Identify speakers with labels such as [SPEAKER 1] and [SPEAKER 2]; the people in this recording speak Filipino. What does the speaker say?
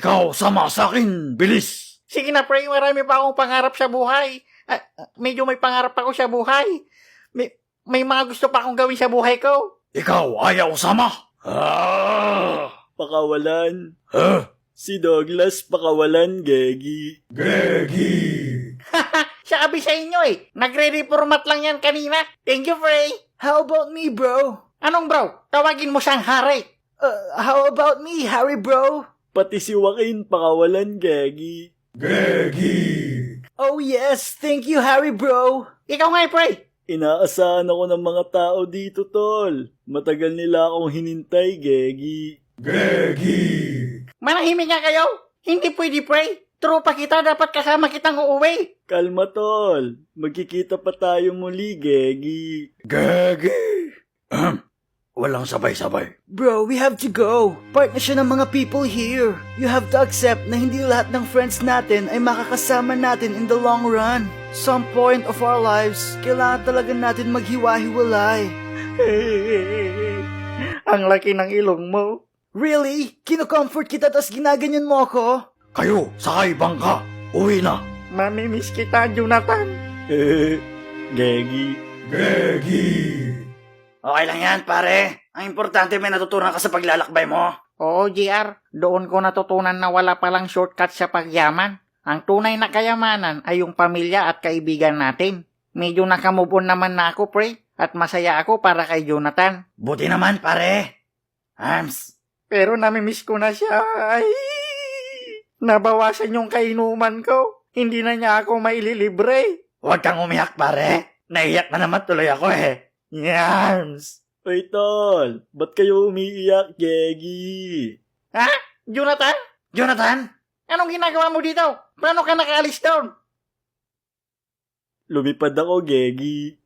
[SPEAKER 1] Ikaw, sama sa akin, bilis!
[SPEAKER 2] Sige na, pre, marami pa akong pangarap sa buhay. Medyo may pangarap ako sa buhay. May mga gusto pa akong gawin sa buhay ko.
[SPEAKER 1] Ikaw, ayaw sama?
[SPEAKER 3] Pakawalan. Si Douglas pakawalan, Gegi.
[SPEAKER 1] Gegi!
[SPEAKER 2] Sabi sa inyo nagre-reformat lang yan kanina. Thank you, pre.
[SPEAKER 4] How about me, bro?
[SPEAKER 2] Anong bro? Tawagin mo siyang Harry.
[SPEAKER 4] How about me, Harry, bro?
[SPEAKER 3] Pati si Joaquin pakawalan, Gegi.
[SPEAKER 1] Gegi!
[SPEAKER 4] Oh yes, thank you, Harry, bro.
[SPEAKER 2] Ikaw nga, pre.
[SPEAKER 3] Inaasahan ako ng mga tao dito, tol. Matagal nila akong hinintay, Gegi.
[SPEAKER 1] Gegi!
[SPEAKER 2] Manahimik nga kayo. Hindi pwede, pre. Tropa kita, dapat kasama kitang uuwi.
[SPEAKER 3] Kalma, tol. Magkikita pa tayo muli, Gegi.
[SPEAKER 1] Gegi! Walang sabay-sabay.
[SPEAKER 4] Bro, we have to go. Part na siya ng mga people here. You have to accept na hindi lahat ng friends natin ay makakasama natin in the long run. Some point of our lives, kailangan talaga natin maghiwa-hiwalay.
[SPEAKER 2] Ang laki ng ilong mo.
[SPEAKER 4] Really? Kino-comfort kita tas ginaganyan mo ako?
[SPEAKER 1] Kayo, sakay bangka. Uwi na.
[SPEAKER 2] Mamimiss kita, Jonathan.
[SPEAKER 3] Gegi.
[SPEAKER 1] Gegi!
[SPEAKER 4] Okay lang yan, pare. Ang importante may natutunan ka sa paglalakbay mo.
[SPEAKER 2] Oo, GR. Doon ko natutunan na wala palang shortcut sa pagyaman. Ang tunay na kayamanan ay yung pamilya at kaibigan natin. Medyo nakamove on naman na ako, pre. At masaya ako para kay Jonathan.
[SPEAKER 4] Buti naman, pare. Arms.
[SPEAKER 2] Pero namimiss ko na siya. Ay! Nabawasan yung kainuman ko. Hindi na niya ako maililibre.
[SPEAKER 4] Huwag kang umiyak, pare. Naiyak na naman tuloy ako
[SPEAKER 2] Yams!
[SPEAKER 3] Ay, tol. Ba't kayo umiiyak, Gegi?
[SPEAKER 2] Ha? Jonathan?
[SPEAKER 4] Jonathan?
[SPEAKER 2] Anong ginagawa mo dito? Paano ka nakaalis doon?
[SPEAKER 3] Lumipad ako, Gegi.